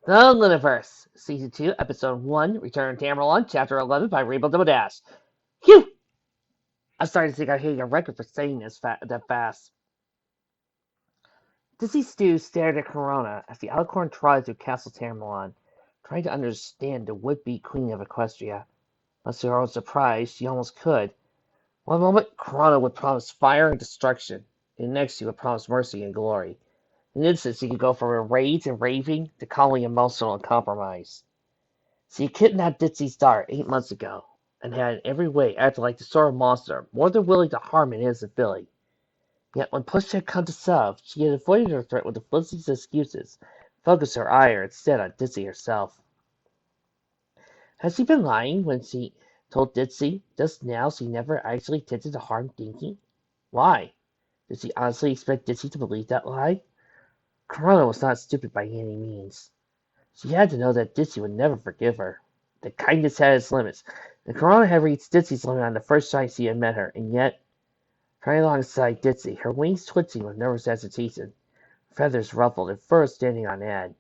The Lunaverse, Season 2, Episode 1, Return to Tambleon, Chapter 11 by Rainbow Double Dash. Phew! I'm starting to think I'm hitting a record for saying this that fast. Dizzy Stew stared at Corona as the Alicorn trotted through Castle Tambleon, trying to understand the would-be Queen of Equestria. Much to her own surprise, she almost could. One moment, Corona would promise fire and destruction, and the next she would promise mercy and glory. In an instant, she could go from rage and raving to calmly emotional and compromise. She kidnapped Ditsy's daughter 8 months ago, and had in every way acted like the sort of monster more than willing to harm an innocent filly. Yet when push had come to shove, she had avoided her threat with the flimsiest excuses, focused her ire instead on Ditsy herself. Had she been lying when she told Ditsy just now she never actually intended to harm Dinky? Why? Did she honestly expect Ditsy to believe that lie? Corona was not stupid by any means. She had to know that Ditsy would never forgive her. The kindness had its limits, and Corona had reached Ditsy's limit on the first time she had met her, and yet, trying alongside Ditsy, her wings twitching with nervous agitation, feathers ruffled, and fur standing on end.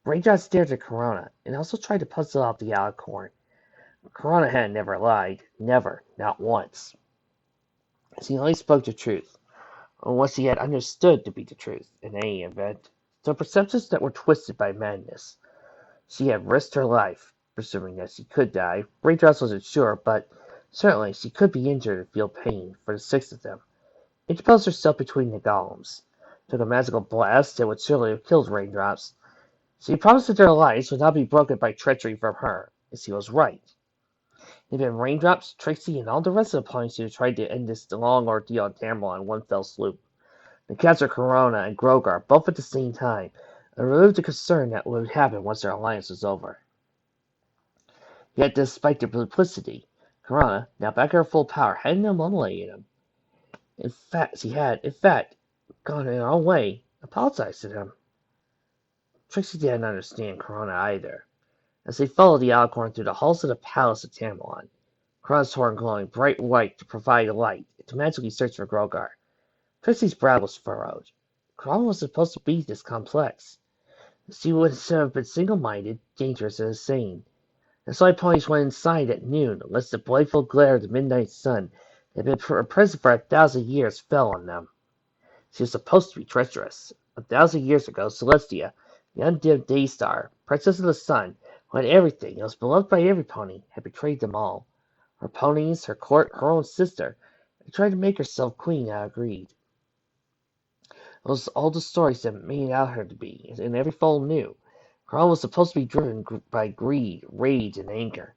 Raindrop stared at Corona, and also tried to puzzle out the alicorn. Corona had never lied. Never. Not once. She only spoke the truth, or what she had understood to be the truth, in any event. So perceptions that were twisted by madness. She had risked her life, presuming that she could die. Raindrops wasn't sure, but certainly she could be injured and feel pain, for the 6 of them. Interposed herself between the golems, took a magical blast that would surely have killed Raindrops. She promised that their alliance would not be broken by treachery from her, and she was right. It had been Raindrops, Trixie, and all the rest of the ponies who tried to end this long ordeal on Tamara in one fell swoop. They captured Corona and Grogar both at the same time, and removed the concern that would happen once their alliance was over. Yet, despite their duplicity, Corona, now back at her full power, had no muddling in him. She had, in fact, gone in her own way, apologized to him. Trixie didn't understand Corona either. As they followed the Alicorn through the halls of the Palace of Tambleon, Corona's horn glowing bright white to provide a light, to magically search for Grogar. Trixie's brow was furrowed. Corona was supposed to be this complex. She would have been single-minded, dangerous, and insane. The Soy ponies went inside at noon, lest the blissful glare of the midnight sun that had been present for 1,000 years fell on them. She was supposed to be treacherous. 1,000 years ago, Celestia, the undimmed day-star, princess of the sun, who had everything and was beloved by every pony, had betrayed them all. Her ponies, her court, her own sister, had tried to make herself queen out of greed. Those all the stories that made out her to be, and every foal knew. Carl was supposed to be driven by greed, rage, and anger.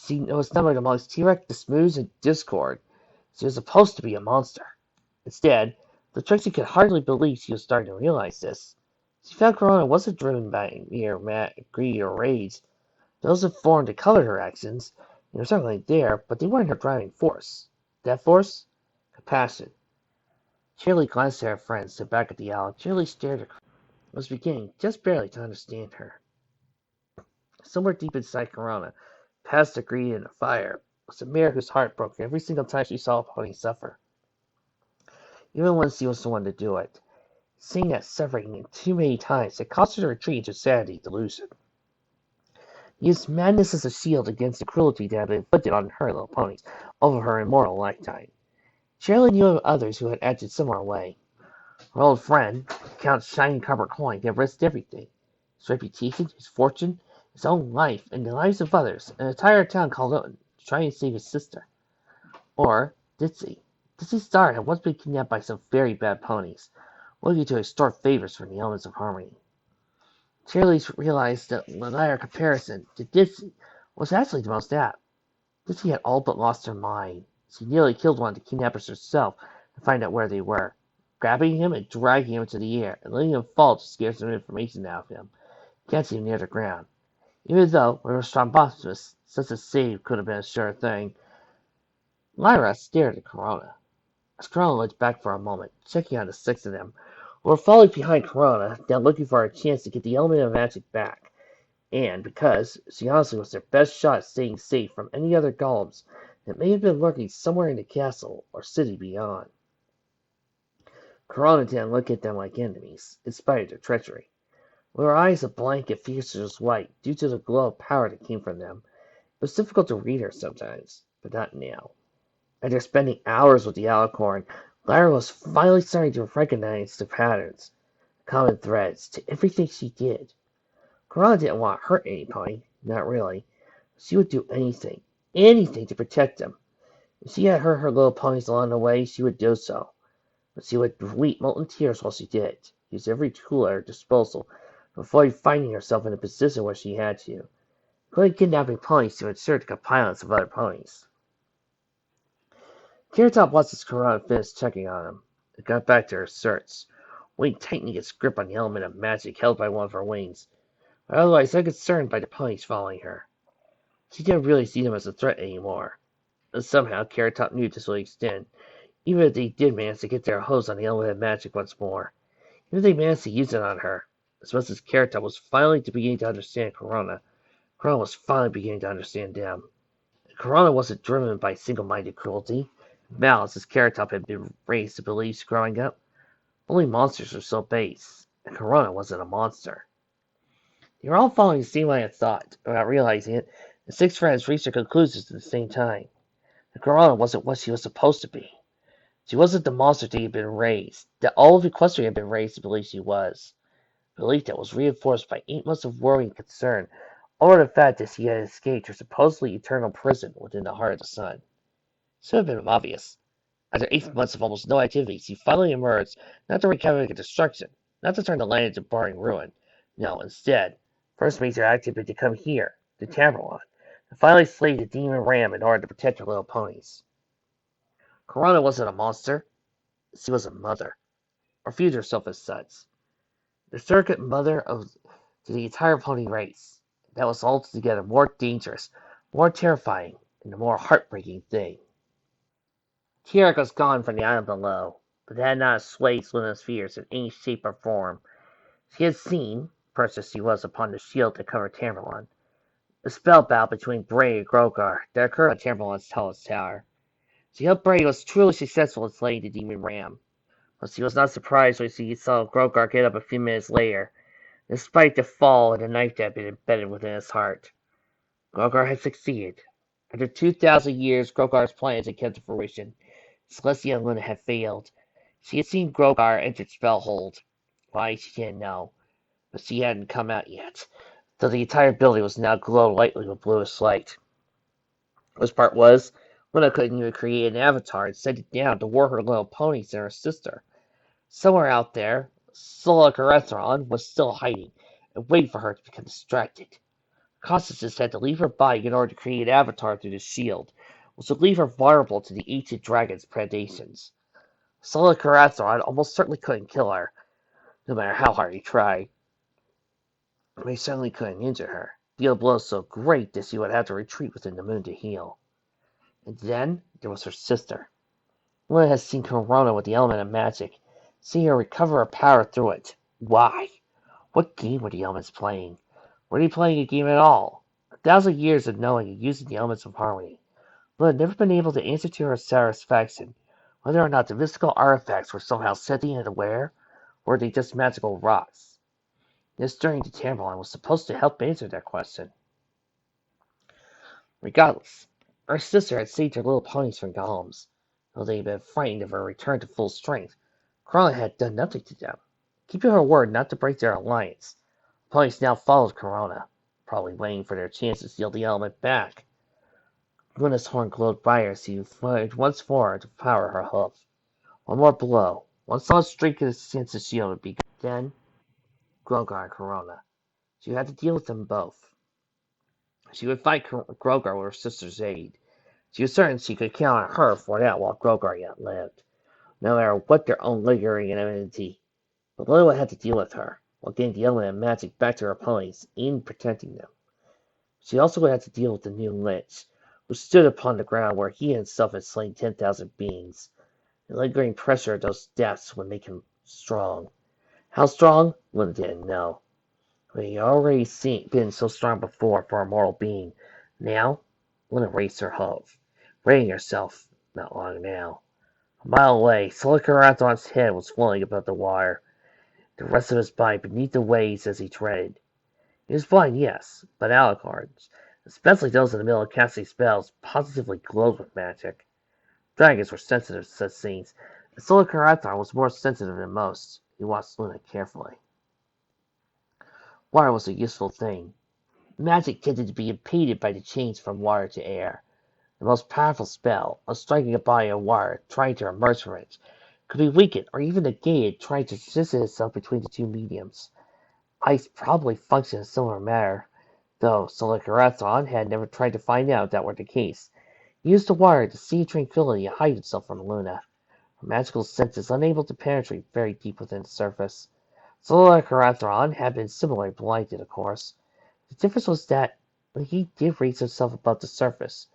She was numbered amongst T-Rex, Dismooze, and Discord. She was supposed to be a monster. Instead, the Trixie could hardly believe she was starting to realize this. She found Corona wasn't driven by mere greed or rage. Those that formed and colored her actions, they were certainly there, but they weren't her driving force. That force? Compassion. Shirley glanced at her friends, stood back at the owl. Shirley stared at her, was beginning, just barely, to understand her. Somewhere deep inside Corona, past the greed and the fire, was a mare whose heart broke every single time she saw a pony suffer. Even when she was the one to do it. Seeing that suffering too many times had caused her to retreat into sanity delusion. Used madness as a shield against the cruelty that had been inflicted on her little ponies over her immortal lifetime. Shirley knew of others who had acted similar way. Her old friend, Count Shining Copper Coin, had risked everything. His reputation, his fortune, his own life, and the lives of others, an entire town called out to try and save his sister. Or Ditsy. Ditsy's daughter had once been kidnapped by some very bad ponies, looking to extort favors from the elements of harmony. Shirley realized that the latter comparison to Ditsy was actually the most apt. Ditsy had all but lost her mind. She nearly killed one of the kidnappers herself to find out where they were, grabbing him and dragging him into the air and letting him fall to scare some information out of him, catching him near the ground. Even though, with her strombospus, such a save could have been a sure thing. Lyra stared at Corona. As Corona looked back for a moment, checking on the 6 of them, who were following behind Corona, now looking for a chance to get the element of magic back, and because she honestly was their best shot at staying safe from any other golems that may have been lurking somewhere in the castle or city beyond. Corona didn't look at them like enemies, in spite of their treachery. With her eyes a blank and fierce white due to the glow of power that came from them, it was difficult to read her sometimes, but not now. After spending hours with the alicorn, Lyra was finally starting to recognize the patterns, common threads, to everything she did. Corona didn't want to hurt anybody, not really. She would do anything, anything to protect them. If she had hurt her little ponies along the way, she would do so. But she would weep molten tears while she did it, use every tool at her disposal to avoid finding herself in a position where she had to, including kidnapping ponies to ensure the compliance of other ponies. Carrot Top watched as Corona finished checking on him, and got back to her search, waiting tightening its grip on the element of magic held by one of her wings, but otherwise unconcerned by the ponies following her. She didn't really see them as a threat anymore. And somehow Carrot Top knew this would extend, even if they did manage to get their hose on the element of magic once more. Even if they managed to use it on her. As much as Carrot Top was finally beginning to understand Corona, Corona was finally beginning to understand them. Corona wasn't driven by single-minded cruelty, malice as Carrot Top had been raised to believe growing up. Only monsters were so base, and Corona wasn't a monster. They were all following the same line of thought. Without realizing it, the six friends reached their conclusions at the same time. And Corona wasn't what she was supposed to be. She wasn't the monster that had been raised, that all of Equestria had been raised to believe she was. A belief that was reinforced by 8 months of worry and concern over the fact that she had escaped her supposedly eternal prison within the heart of the sun. It should have been obvious. After 8 months of almost no activity, she finally emerged, not to wreak havoc and destruction, not to turn the land into boring ruin. No, instead, first major act had been to come here, to Tambleon, and finally slay the demon ram in order to protect her little ponies. Corona wasn't a monster, she was a mother, or viewed herself as such. The surrogate mother to the entire pony race. That was altogether more dangerous, more terrifying, and a more heartbreaking thing. Kirak was gone from the island below, but had not assuaged Luna's fears in any shape or form. She had seen, perched as she was upon the shield that covered Tambleon, the spell bout between Bray and Grogar that occurred on Tambleon's tallest tower. She hoped Bray was truly successful in slaying the demon ram, but she was not surprised when she saw Grogar get up a few minutes later, despite the fall and the knife that had been embedded within his heart. Grogar had succeeded. After 2,000 years, Grogar's plans had come to fruition. Celestia and Luna had failed. She had seen Grogar enter Spellhold. Why, she didn't know, but she hadn't come out yet, though the entire building was now glowed lightly with bluish light. The worst part was, Luna couldn't even create an avatar and send it down to war her little ponies and her sister. Somewhere out there, Sola Carethron was still hiding and waiting for her to become distracted. Constance had to leave her body in order to create an avatar through the shield, which would leave her vulnerable to the ancient dragon's predations. Sola Carethron almost certainly couldn't kill her, no matter how hard he tried. But he certainly couldn't injure her, deal blows so great that she would have to retreat within the moon to heal. And then there was her sister. Luna had seen Corona with the element of magic, seen her recover her power through it. Why? What game were the elements playing? Were they playing a game at all? 1,000 years of knowing and using the elements of harmony. Luna had never been able to answer to her satisfaction whether or not the mystical artifacts were somehow sentient and aware, or were they just magical rocks. This journey to Tambleon was supposed to help answer that question. Regardless, her sister had saved her little ponies from golems. Though they had been frightened of her return to full strength, Corona had done nothing to them, keeping her word not to break their alliance. The ponies now followed Corona, probably waiting for their chance to steal the element back. Luna's horn glowed brighter as she fired once more to power her hoof. One more blow, one solid streak against the shield would be good. Then, Grogar and Corona. She had to deal with them both. She would fight Grogar with her sister's aid. She was certain she could count on her for that while Grogar yet lived, no matter what their own lingering enmity. But Luna would have to deal with her, while getting the element of magic back to her opponents and protecting them. She also would have to deal with the new Lich, who stood upon the ground where he himself had slain 10,000 beings. The lingering pressure of those deaths would make him strong. How strong? Luna didn't know. But he had already been so strong before for a mortal being. Now, Luna raised her hoof, raising herself not long now. A mile away, Solicarathon's head was floating above the water. the rest of his body beneath the waves as he treaded. He was blind, yes, but alicorns, especially those in the middle of casting spells, positively glowed with magic. Dragons were sensitive to such things, and Solar was more sensitive than most. He watched Luna carefully. Water was a useful thing. Magic tended to be impeded by the change from water to air. The most powerful spell, of striking a body of water trying to emerge from it, could be weakened or even negated trying to distance itself between the two mediums. Ice probably functioned in a similar manner, though Solicarathon had never tried to find out if that were the case. He used the water to see tranquility and hide himself from Luna, her magical senses unable to penetrate very deep within the surface. Solicarathon had been similarly blinded, of course. The difference was that when he did raise himself above the surface,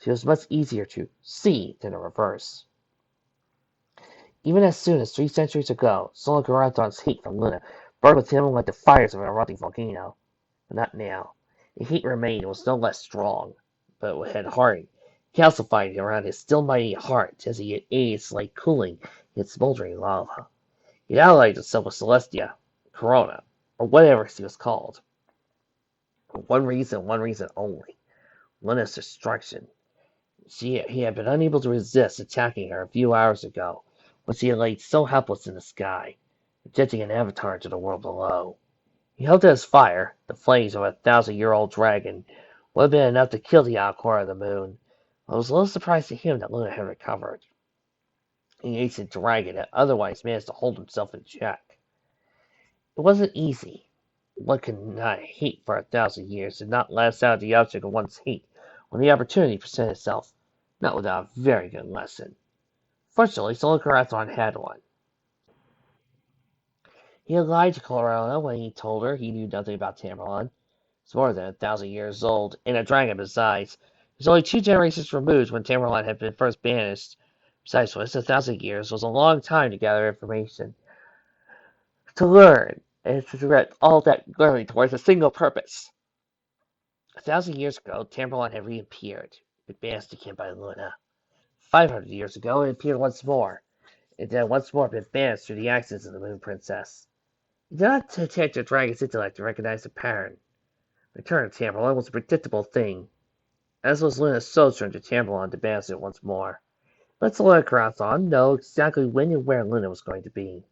she was much easier to see than the reverse. Even as soon as 3 centuries ago, Solicarathon's hate for Luna burned with him like the fires of an erupting volcano. But not now. The heat remained and was no less strong, but it had hardened, calcified around his still mighty heart as he had aged like cooling in its smoldering lava. He allied himself with Celestia, Corona, or whatever she was called. For one reason only: Luna's destruction. He had been unable to resist attacking her a few hours ago, when she had laid so helpless in the sky, projecting an avatar to the world below. He hoped that his fire, the flames of a 1,000-year-old dragon, would have been enough to kill the Alcor of the moon, but it was a little surprise to him that Luna had recovered. The ancient dragon had otherwise managed to hold himself in check. It wasn't easy. One could not hate for 1,000 years and not last out the object of one's hate when the opportunity presented itself, not without a very good lesson. Fortunately, Solicarathon had one. He had lied to Corona when he told her he knew nothing about Tambleon. It's more than 1,000 years old, and a dragon besides. He was only 2 generations removed when Tambleon had been first banished. Besides which, 1,000 years was a long time to gather information, to learn, and to direct all that learning towards a single purpose. 1,000 years ago, Tambleon had reappeared, but banished again by Luna. 500 years ago, it appeared once more, and then once more been banished through the actions of the Moon Princess. He did not detect the dragon's intellect to recognize the pattern. The return of Tambleon was a predictable thing, as was Luna's sojourn to Tambleon to banish it once more. Let Solicarathon know exactly when and where Luna was going to be.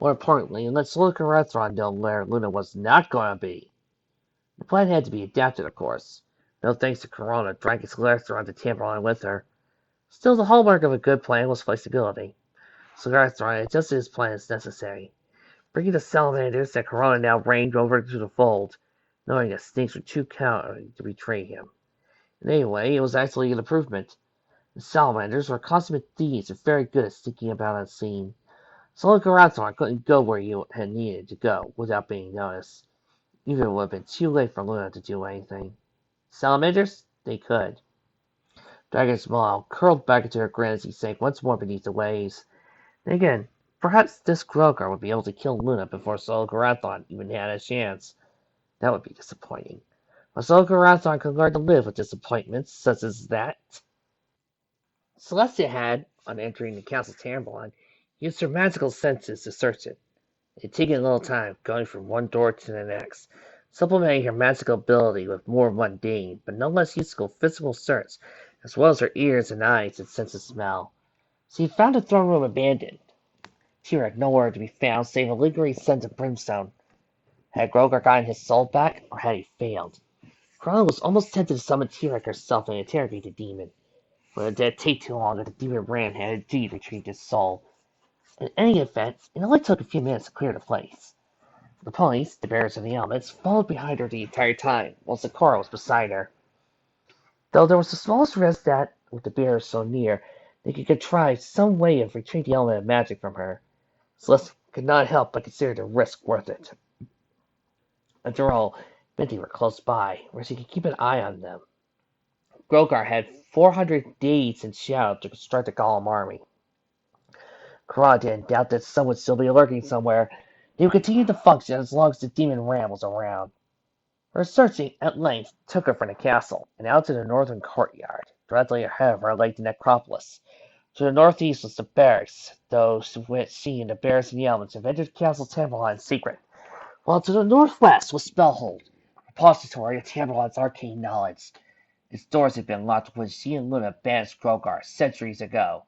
More importantly, let Solicarathon know where Luna was not going to be. The plan had to be adapted, of course. No thanks to Corona dragging Solicarathon to Tambleon with her. Still, the hallmark of a good plan was flexibility. Solicarathon adjusted his plan as necessary, bringing the salamanders that Corona now reigned over to the fold, knowing that snakes were too cowardly to betray him. And anyway, it was actually an improvement. The salamanders were consummate thieves and very good at sneaking about unseen. Solicarathon couldn't go where he had needed to go without being noticed, even if it would have been too late for Luna to do anything. Salamanders? They could. Dragon's smile curled back into her grin as he sank once more beneath the waves. And again, perhaps this Grogar would be able to kill Luna before Solicarathon even had a chance. That would be disappointing. But Solicarathon could learn to live with disappointments such as that. Celestia had, on entering the castle Tambleon, used her magical senses to search it. It had taken a little time, going from one door to the next, supplementing her magical ability with more mundane, but no less useful physical search, as well as her ears and eyes and sense of smell. She had found the throne room abandoned. T-Rex nowhere to be found save a lingering scent of brimstone. Had Grogar gotten his soul back, or had he failed? Corona was almost tempted to summon T-Rex herself and interrogate the demon. But it did take too long, and the demon ran had indeed retrieved his soul. In any event, it only took a few minutes to clear the place. The ponies, the bearers of the elements, followed behind her the entire time, while Sakura was beside her. Though there was the smallest risk that, with the bearers so near, they could contrive some way of retrieving the element of magic from her, Celeste could not help but consider the risk worth it. After all, Minty were close by, where she could keep an eye on them. Grogar had 400 days in shadow to construct a golem army. Kara didn't doubt that some would still be lurking somewhere. They would continue to function as long as the demon ram was around. Her searching, at length, took her from the castle, and out to the northern courtyard. Directly ahead of her lay the necropolis, To the northeast was the barracks. Those who went seeing the bears and the elements have entered Castle Tambleon in secret, while to the northwest was Spellhold, repository of Tambleon's arcane knowledge. Its doors had been locked when she and Luna banished Grogar centuries ago,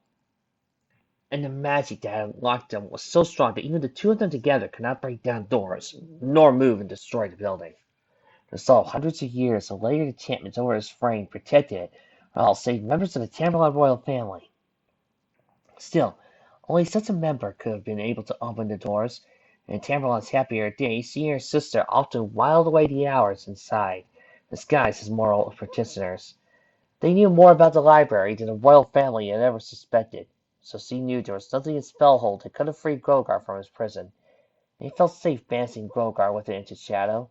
and the magic that had locked them was so strong that even the two of them together could not break down doors, nor move and destroy the building. The soul, hundreds of years of layered enchantments over his frame protected it, while save members of the Tambleon royal family. Still, only such a member could have been able to open the doors, and in Tambleon's happier days, she and her sister often whiled away the hours inside, disguised as mortal practitioners. They knew more about the library than the royal family had ever suspected, so she knew there was nothing in Spellhold that could have freed Grogar from his prison. They felt safe banishing Grogar with it into shadow.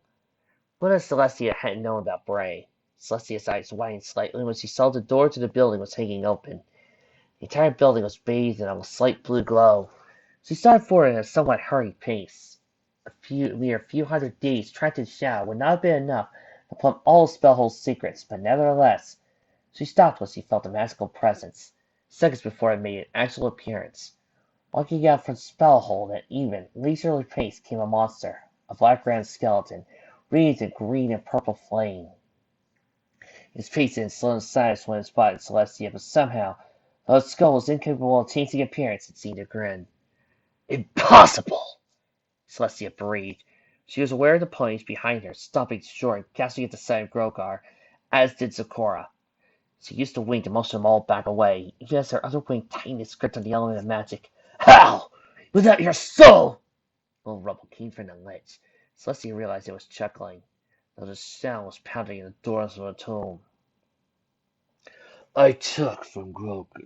But as Celestia hadn't known about Bray, Celestia's eyes widened slightly when she saw the door to the building was hanging open. The entire building was bathed in a slight blue glow. She started forward at a somewhat hurried pace. Mere few hundred days trapped in shadow would not have been enough to plumb all of Spellhold's secrets, but nevertheless, she stopped when she felt a magical presence, seconds before it made an actual appearance. Walking out from Spellhold at even, leisurely pace came a monster, a black-grand skeleton, wreathed in green and purple flame. His face in slow silence when it spotted Celestia, but somehow, though its skull was incapable of changing appearance, it seemed to grin. "Impossible!" Celestia breathed. She was aware of the ponies behind her, stopping short and casting at the sight of Grogar, as did Zecora. She used the wing to motion them all back away, even as her other wing tightened its grip on the element of magic. "How? Without your soul!" A little rumble came from the ledge. Celestia realized it was chuckling, though the sound was pounding in the doors of the tomb. "I took from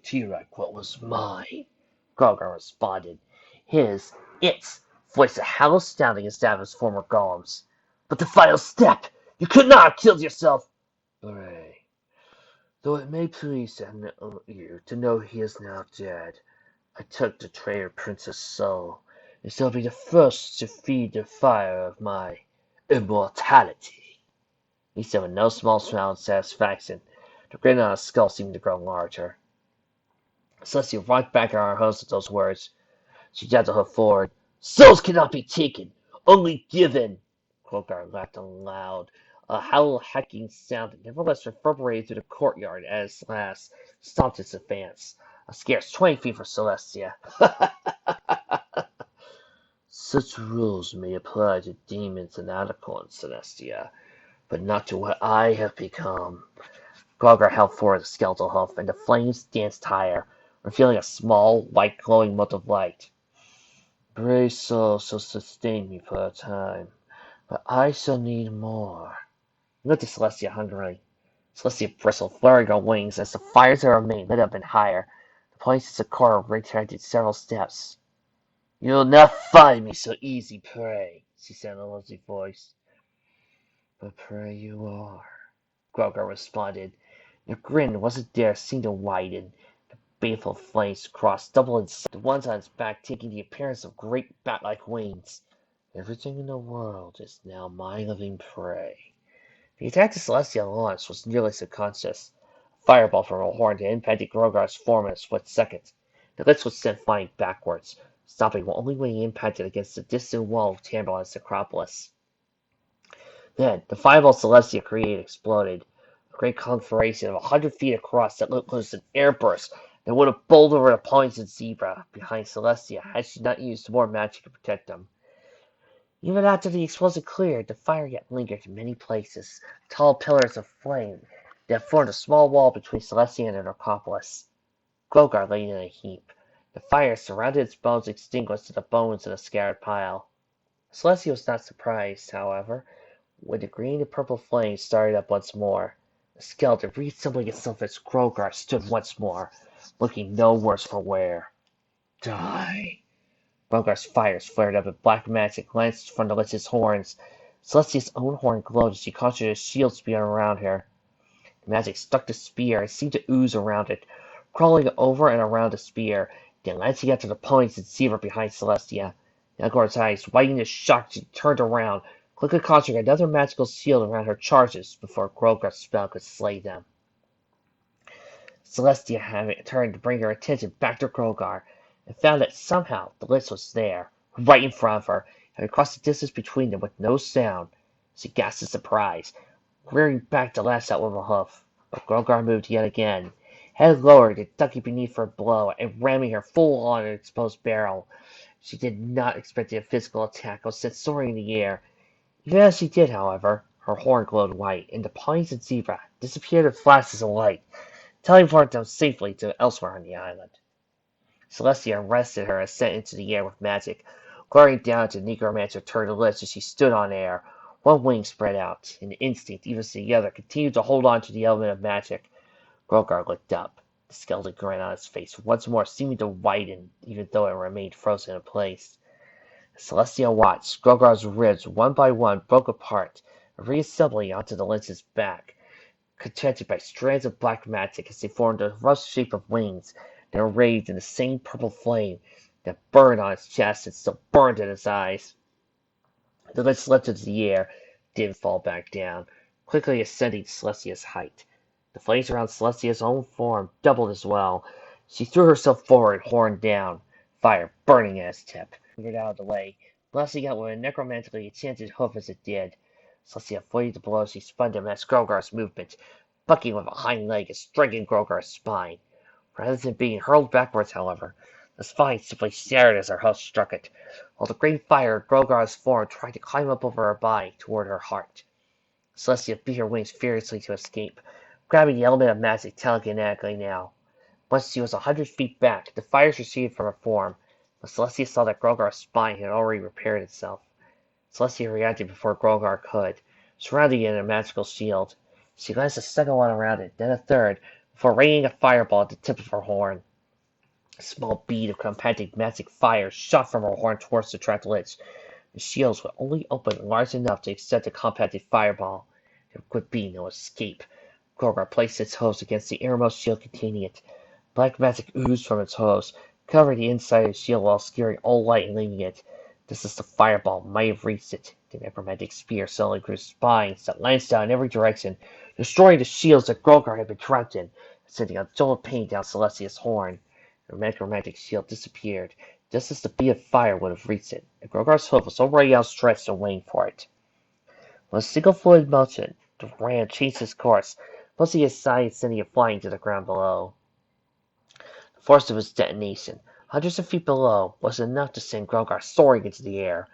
T-Rex what was mine," Grogar responded. Its voice a hollow sounding as that of his former golems. "But the final step! You could not have killed yourself!" "Bray, though it may please you to know he is now dead, I took the traitor prince's soul, and shall be the first to feed the fire of my immortality," he said with no small smile of satisfaction. The grin on his skull seemed to grow larger. Celestia rocked back on her host at those words. She jabbed her forward. "Souls cannot be taken, only given!" Grogar laughed aloud, a hollow hacking sound that nevertheless reverberated through the courtyard as last stopped its advance, a scarce 20 feet from Celestia. "Such rules may apply to demons and alicorns, Celestia, but not to what I have become." Grogar held forward the skeletal hoof, and the flames danced higher, revealing a small, white glowing mote of light. "Bray's soul shall sustain me for a time, but I shall need more." He looked at Celestia hungrily. Celestia bristled, flaring her wings as the fires of her mane lit up and higher. The points of Zecora retracted several steps. "You'll not find me so easy, Prey," she said in a lowly voice. "But Prey you are," Grogar responded. The grin wasn't there seemed to widen. The baleful flames crossed, double in size, the ones on its back taking the appearance of great bat-like wings. "Everything in the world is now my living prey." The attack to Celestia launched was nearly subconscious. A fireball from a horn had impacted Grogar's form in a split second. The lips was sent flying backwards, stopping only when he impacted against the distant wall of Tambleon's necropolis. Then, the fireball Celestia created exploded, a great conflagration of 100 feet across that looked like an airburst that would have bowled over the pointed zebra behind Celestia had she not used more magic to protect them. Even after the explosion cleared, the fire yet lingered in many places, tall pillars of flame that formed a small wall between Celestia and the necropolis. Grogar lay in a heap. The fire surrounded its bones extinguished to the bones in a scattered pile. Celestia was not surprised, however, when the green and purple flames started up once more. The skeleton, reassembling itself as Grogar, stood once more, looking no worse for wear. "Die!" Grogar's fires flared up, and black magic glanced from the lich's horns. Celestia's own horn glowed as she conjured a shield spear around her. The magic struck the spear and seemed to ooze around it, crawling over and around the spear, then lancing after the ponies and zebra behind Celestia. Elgor's eyes widened in shock. She turned around, quickly conjuring another magical shield around her charges before Grogar's spell could slay them. Celestia having turned to bring her attention back to Grogar, and found that somehow the list was there, right in front of her, having crossed the distance between them with no sound. She gasped in surprise, rearing back to lash out with a hoof. But Grogar moved yet again, head lowered and ducking beneath her blow and ramming her full on an exposed barrel. She did not expect a physical attack or sent soaring in the air. Even as she did, however, her horn glowed white, and the pawns and zebra disappeared in flashes of light, teleporting them safely to elsewhere on the island. Celestia arrested her ascent into the air with magic, glaring down at the necromancer turned lips as she stood on air, one wing spread out. An instinct, even as the other, continued to hold on to the element of magic. Grogar looked up, the skeleton grin on his face once more seeming to widen, even though it remained frozen in place. As Celestia watched, Grogar's ribs, one by one, broke apart, reassembling onto the lynx's back, contented by strands of black magic as they formed a rough shape of wings that were wreathed in the same purple flame that burned on its chest and still burned in its eyes. The lynx leapt into the air, didn't fall back down, quickly ascending to Celestia's height. The flames around Celestia's own form doubled as well. She threw herself forward, horn down, fire burning at its tip. It out of the way, blasting out with a necromantically enchanted hoof as it did. Celestia avoided the blow as she spun to match Grogar's movement, bucking with a hind leg and striking Grogar's spine. Rather than being hurled backwards, however, the spine simply shattered as her hoof struck it, while the green fire of Grogar's form tried to climb up over her body toward her heart. Celestia beat her wings furiously to escape, grabbing the element of magic telekinetically now. Once she was 100 feet back, the fires receded from her form, but Celestia saw that Grogar's spine had already repaired itself. Celestia reacted before Grogar could, surrounding it in a magical shield. She glanced a second one around it, then a third, before raining a fireball at the tip of her horn. A small bead of compacted magic fire shot from her horn towards the trapped lich. The shields would only open large enough to accept the compacted fireball. There would be no escape. Grogar placed its hose against the innermost shield containing it. Black magic oozed from its hose, covering the inside of the shield while obscuring all light and leaving it. Just as the fireball might have reached it, the necromantic spear suddenly grew spines that lanced out in every direction, destroying the shields that Grogar had been trapped in, sending a jolt of pain down Celestia's horn. The necromantic shield disappeared, just as the bead of fire would have reached it, and Grogar's hoof was already outstretched and waiting for it. With a single fluid motion, the ram changed its course, pushing his side and sending it flying to the ground below. The force of its detonation, hundreds of feet below, was enough to send Grogar soaring into the air,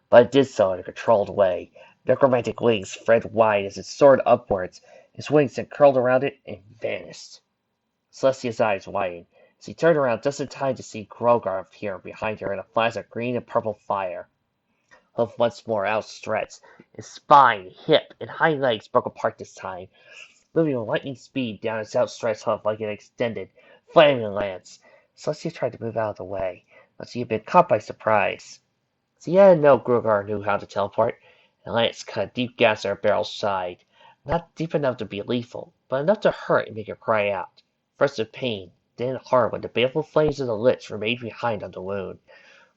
but it did so in a controlled way. Necromantic wings spread wide as it soared upwards, its wings then curled around it and vanished. Celestia's eyes widened, as he turned around just in time to see Grogar appear behind her in a flash of green and purple fire. Hoof once more outstretched, his spine, hip, and hind legs broke apart this time, moving with lightning speed down its outstretched hoof like an extended, flaming lance. Celestia tried to move out of the way, but she had been caught by surprise. She hadn't known Grogar knew how to teleport, and Lance cut a deep gash in her barrel's side. Not deep enough to be lethal, but enough to hurt and make her cry out. First with pain, then in horror when the baleful flames of the lich remained behind on the wound,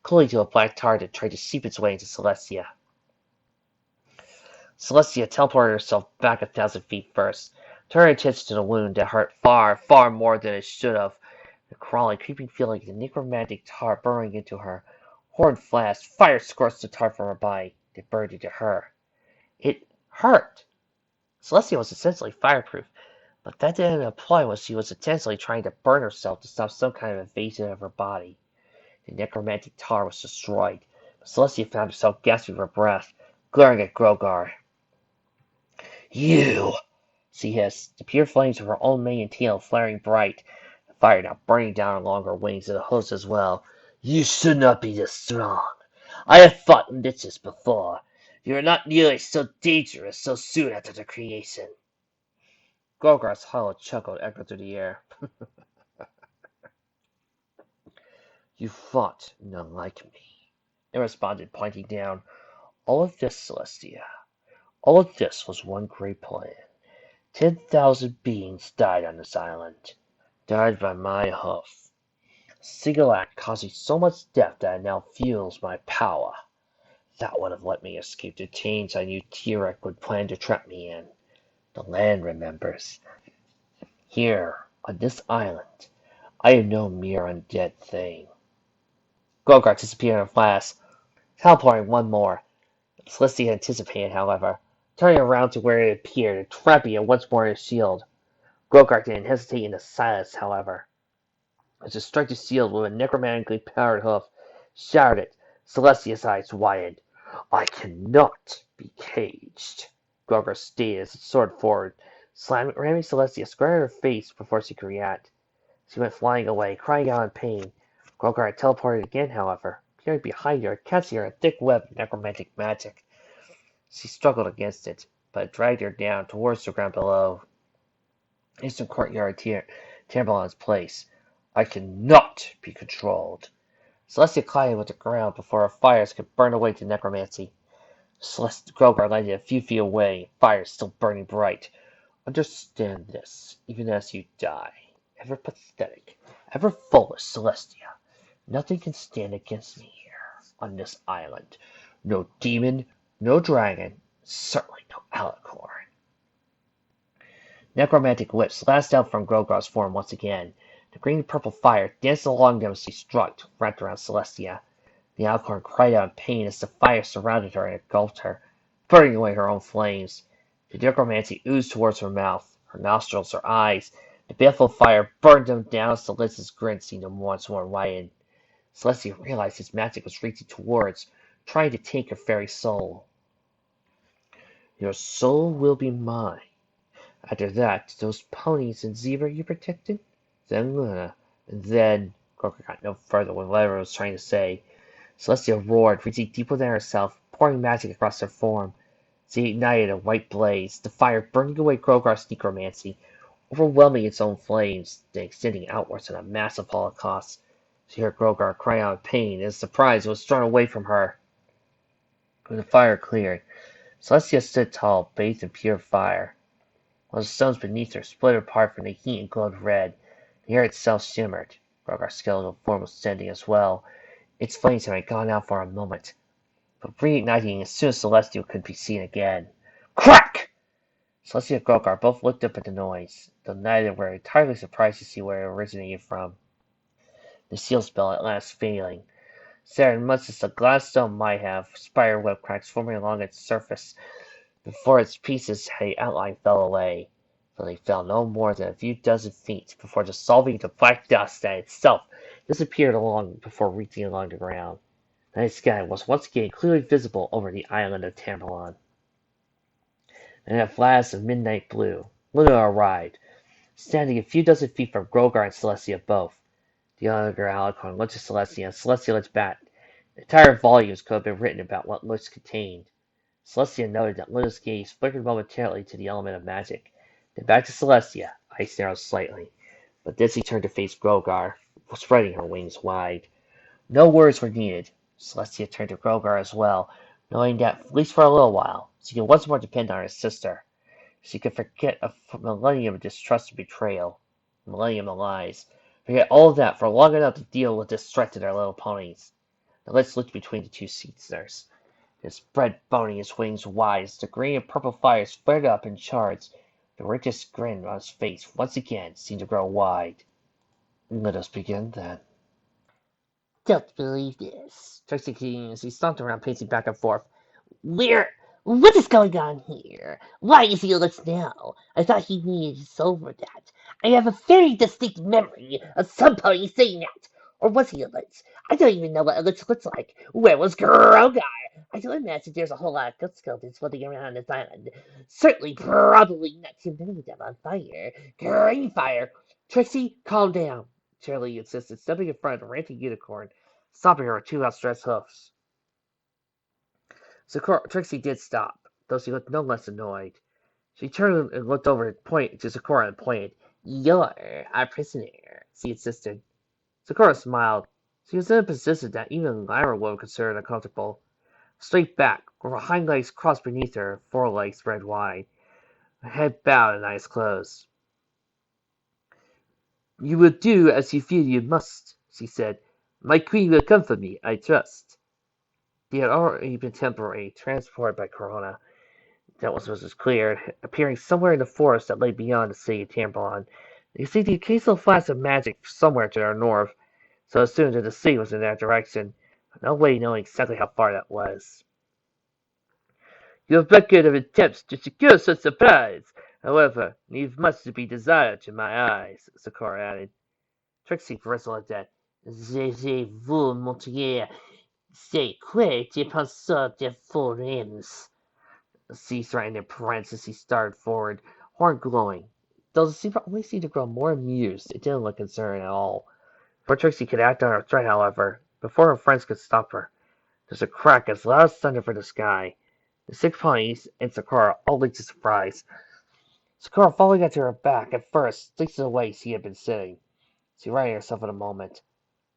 cooling to a black tar that tried to seep its way into Celestia. Celestia teleported herself back 1,000 feet first, turning attention to the wound that hurt far, far more than it should have. The crawling, creeping feeling of the necromantic tar burrowing into her. Horn flashed, fire scorched the tar from her body, then burned into her. It hurt! Celestia was essentially fireproof, but that didn't imply what she was intentionally trying to burn herself to stop some kind of invasion of her body. The necromantic tar was destroyed, but Celestia found herself gasping for breath, glaring at Grogar. You! She hissed, the pure flames of her own mane and tail flaring bright, the fire now burning down along her wings and the hooves as well. You should not be this strong. I have fought liches before. You are not nearly so dangerous so soon after the creation. Grogar's hollow chuckle echoed through the air. You fought none like me, it responded, pointing down. All of this, Celestia, all of this was one great plan. 10,000 beings died on this island, died by my hoof. A single act causing so much death that it now fuels my power. That would have let me escape the chains I knew Tirek would plan to trap me in. The land remembers. Here, On this island, I am no mere undead thing. Grogart disappeared in a flash, teleporting one more. Celestia anticipated, however, turning around to where it appeared and trapping it once more in his shield. Grogart didn't hesitate in the silence, however. As it struck the shield with a necromantically powered hoof, shattered it, Celestia's eyes widened. I cannot be caged, Grogart stated as it soared forward, ramming Celestia square in her face before she could react. She went flying away, crying out in pain. Grogart had teleported again, however, appearing behind her, catching her in a thick web of necromantic magic. She struggled against it, but it dragged her down towards the ground below. Eastern courtyard Tambleon's place. I cannot be controlled. Celestia collided with the ground before her fires could burn away to necromancy. Grogart landed a few feet away, fire still burning bright. Understand this, even as you die. Ever pathetic, ever foolish Celestia. Nothing can stand against me here, on this island. No demon, no dragon, certainly no alicorn. Necromantic whips lashed out from Grogar's form once again. The green and purple fire danced along them as she struck, wrapped around Celestia. The alicorn cried out in pain as the fire surrounded her and engulfed her, burning away her own flames. The necromancy oozed towards her mouth, her nostrils, her eyes. The baleful fire burned them down as Celestia's grin seemed to once more widen. Celestia realized his magic was reaching towards, trying to take her very soul. Your soul will be mine. After that, those ponies and zebra you protected? Then Luna. And then Groker got no further with whatever it was trying to say. Celestia roared, reaching deeper than herself, pouring magic across her form. She ignited a white blaze, the fire burning away Grogar's necromancy, overwhelming its own flames, then extending outwards in a massive holocaust. She heard Grogar cry out in pain, and surprise was drawn away from her. When the fire cleared, Celestia stood tall, bathed in pure fire. While the stones beneath her split apart from the heat and glowed red, the air itself shimmered. Grogar's skeletal form was standing as well. Its flames had gone out for a moment, but reigniting as soon as Celestia could be seen again. Crack! Celestia and Grogar both looked up at the noise, though neither were entirely surprised to see where it originated from. The seal spell at last failing. Shattered much as the glass dome might have, spider web cracks forming along its surface. Before its pieces had outline fell away, though they fell no more than a few dozen feet before dissolving into black dust that itself disappeared along before reaching along the ground. The night sky was once again clearly visible over the island of Tambleon. And in a flash of midnight blue, Luna arrived, standing a few dozen feet from Grogar and Celestia both. The younger Alicorn looked at Celestia, and Celestia looked back. Entire volumes could have been written about what looks contained. Celestia noted that Luna's gaze flickered momentarily to the element of magic, then back to Celestia, eyes narrowed slightly. But then she turned to face Grogar, spreading her wings wide. No words were needed. Celestia turned to Grogar as well, knowing that, at least for a little while, she could once more depend on her sister. She could forget a millennium of distrust and betrayal, a millennium of lies, forget all of that for long enough to deal with this threat to their little ponies. Now let's look between the two seats. His spread boning his wings wide as the green and purple fires flared up in shards. The richest grin on his face once again seemed to grow wide. Let us begin, then. Don't believe this, Trixie continued as he stomped around, pacing back and forth. What is going on here? Why is he alerts now? I thought he needed his soul for that. I have a very distinct memory of somebody saying that. Or was he alerts? I don't even know what alerts looks like. Where was Grogar? I don't imagine there's a whole lot of good skeletons floating around this island. Certainly, probably not too many of them on fire. Green fire. Trixie, calm down, Charlie insisted, stepping in front of the ranting unicorn, stopping her with two outstretched hoofs. Trixie did stop, though she looked no less annoyed. She turned and looked over to Sakura and pointed. You're our prisoner, she insisted. Sakura smiled. She was in a position that even Lyra would have considered uncomfortable. Straight back, with her hind legs crossed beneath her, forelegs spread wide, her head bowed and eyes closed. You will do as you feel you must, she said. My queen will come for me, I trust. They had already been temporarily transported by Corona. That was clear, appearing somewhere in the forest that lay beyond the city of Tambleon. You see the occasional flash of magic somewhere to our north, so assumed that the sea was in that direction, but no way knowing exactly how far that was. Your record of attempts to secure such supplies, however, leaves much to be desired to my eyes, Sakura added. Trixie bristled at that. Vous, monsieur, c'est quoi de penser de vos rimes? The sea threatened in parentheses. He started forward, horn glowing. Though the zebra only seemed to grow more amused, it didn't look concerned at all. Before Trixie could act on her threat, however, before her friends could stop her, there's a crack as loud as thunder from the sky. The 6 ponies and Sakura all leaped to surprise. Sakura falling onto her back at first, thanks to the way she had been sitting. She righted herself in a moment.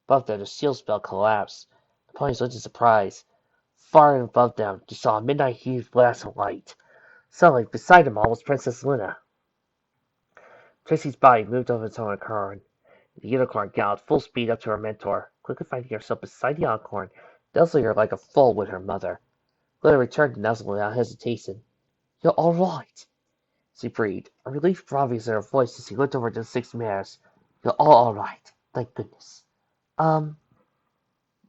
Above them, the shield spell collapsed. The ponies looked in surprise. Far above them, they saw a midnight huge blast of light. Suddenly, beside them all was Princess Luna. Trixie's body moved over its own accord. The unicorn galloped full speed up to her mentor, quickly finding herself beside the unicorn, nuzzling her like a foal would her mother. Luna returned to nuzzle without hesitation. "You're all right," she breathed, a relief throbbing in her voice as she looked over to the 6 mares. "You're all right, thank goodness." Um,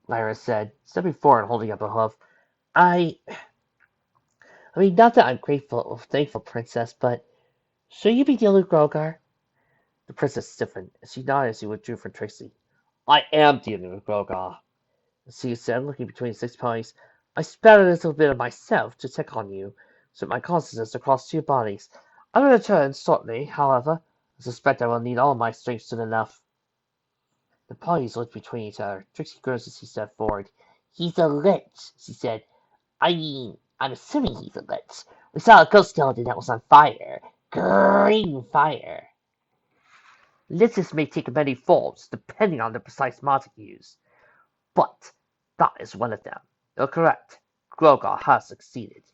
Lyra said, stepping forward and holding up a hoof. I mean, not that I'm grateful or thankful, Princess, but should you be dealing with Grogar? The princess stiffened, and she nodded as she withdrew from Trixie. "I am dealing with Grogar," she said, looking between the 6 ponies. "I spared a little bit of myself to check on you, so my consciousness across 2 bodies. I will return shortly, however. I suspect I will need all my strength soon enough." The ponies looked between each other. Trixie grimaced as she stepped forward. "He's a lich," she said. "I mean, I'm assuming he's a lich. We saw a ghost skeleton that was on fire. Green fire." "Liches may take many forms, depending on the precise magic used, but that is one of them. You're correct. Grogar has succeeded."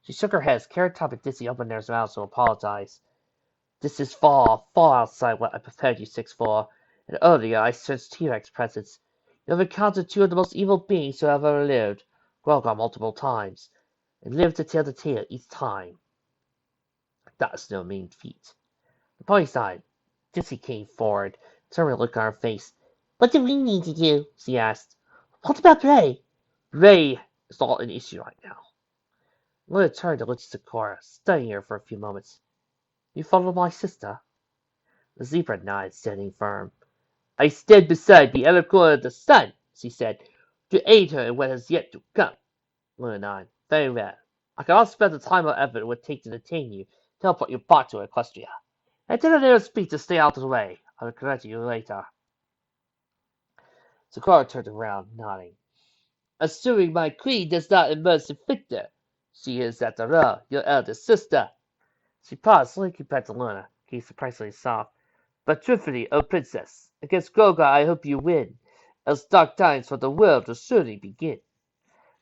She shook her head as Carrot Top and Dizzy opened their mouths to apologize. "This is far, far outside what I prepared you 6 for, and earlier I sensed T-Rex presence. You have encountered 2 of the most evil beings who have ever lived, Grogar multiple times, and lived to tell the tale each time. That is no mean feat." The pony sighed. Dizzy came forward, turning a look on her face. "What do we need to do?" she asked. "What about Ray?" "Ray is not an issue right now." Luna turned to look at Sakura, studying her for a few moments. "You follow my sister?" The zebra nodded, standing firm. "I stand beside the other corner of the sun," she said, "to aid her in what has yet to come." Luna nodded. "Very well. I cannot spend the time or effort it would take to detain you, teleport you back to Equestria. I did a little speech to stay out of the way. I will correct you later." Sakura turned around, nodding. "Assuming my queen does not emerge the victor. She is, after all, your eldest sister." She paused, looking back to Luna, looking surprisingly soft. "But truthfully, O Princess, against Grogar I hope you win, else dark times for the world will surely begin."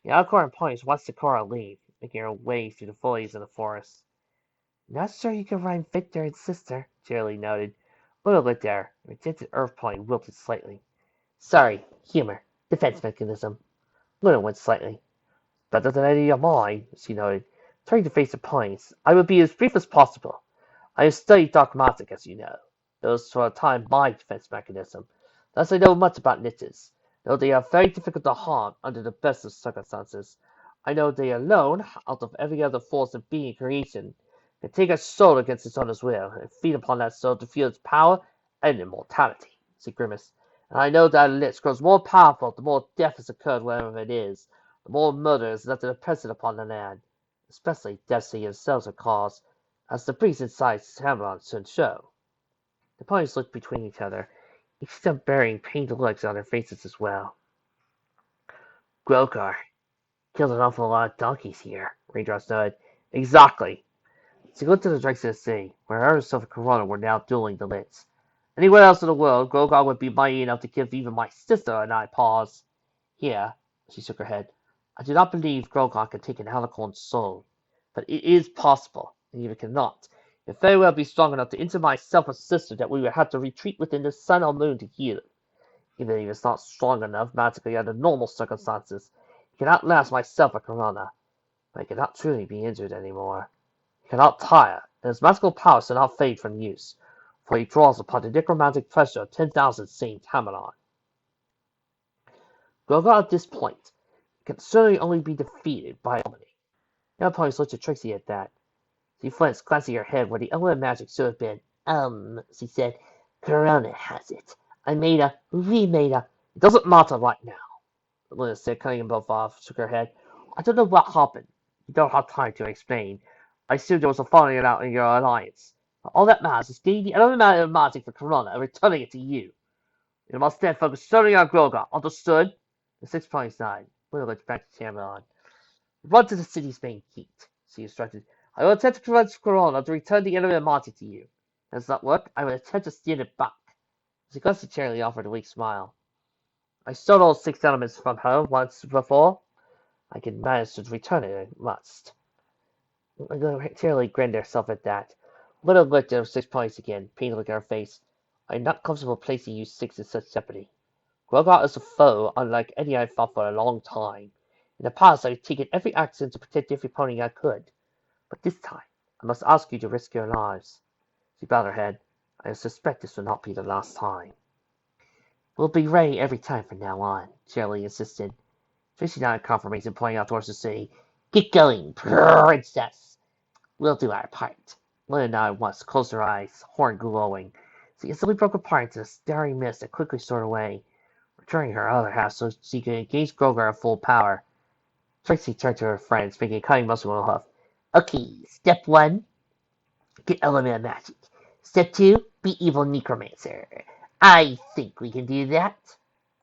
The Alcorn ponies watched Sakura leave, making her way through the foliage in the forest. "Not sure you can rhyme victor and sister," Cheerilee noted. Luna looked at her, and the tinted earth pony wilted slightly. "Sorry, humor, defense mechanism." Luna winced slightly. "Better than any of mine," she noted. Turning to face the ponies, "I will be as brief as possible. I have studied dark magic, as you know. It was for a time my defense mechanism. Thus I know much about niches, though they are very difficult to harm under the best of circumstances. I know they alone, out of every other force of being creation, can take a soul against its owner's will, and feed upon that soul to feel its power and immortality." She grimaced. "And I know that a lich grows more powerful the more death has occurred wherever it is, the more murder is left impressed upon the land, especially deaths they themselves have caused, as the priest inside Tambleon soon show." The ponies looked between each other, each of them bearing pained looks on their faces as well. "Grogar killed an awful lot of donkeys here," Raindrops nodded. "Exactly." She looked to the direction of the sea, where herself and Corona were now dueling the Lits. "Anywhere else in the world, Grogar would be mighty enough to give even my sister and I pause. Here," she shook her head, "I do not believe Grogar can take an alicorn's soul. But it is possible, and even cannot. It may very well be strong enough to injure myself or sister that we would have to retreat within the sun or moon to heal. Even if it's not strong enough magically under normal circumstances, it cannot last myself or Corona. But it cannot truly be injured any more. It cannot tire, and its magical powers do not fade from use. for he draws upon the necromantic pressure of 10,000 Saint Tambleon. Grogar at this point can certainly only be defeated by Omni. Now probably looked at Trixie at that. She flinched, glancing her head where the element of magic should have been. She said, Corona has it. We made a. It doesn't matter right now, Luna said, cutting them both off, shook her head. I don't know what happened. You don't have time to explain. I assumed there was a falling out in your alliance. But all that matters is getting the element of magic for Corona and returning it to you. You must then focus solely on Grogar. Understood? The 6.9. Luna looked back to Tamlin. Run to the city's main gate, she instructed. I will attempt to convince Corona to return the element of magic to you. If it does not work, I will attempt to steal it back. She glanced Charlie offered a weak smile. I stole all 6 elements from her once before. I can manage to return it at must. Charlie grinned herself at that. Little looked at her 6 points again, pain looking at her face. I am not comfortable placing you 6 in such jeopardy. Grogar is a foe unlike any I've fought for a long time. In the past, I've taken every action to protect every pony I could. But this time, I must ask you to risk your lives. She bowed her head. I suspect this will not be the last time. We'll be ready every time from now on, Charlie insisted. Trixie nodded confirmation, pointing out towards the city. Get going, princess. We'll do our part. Luna nodded once, closed her eyes, horn glowing. She instantly broke apart into a staring mist that quickly soared away, returning her other half so she could engage Grogar at full power. Trixie turned to her friends, making a cutting muscle with a huff. Okay, step 1, get element of magic. Step 2, be evil necromancer. I think we can do that.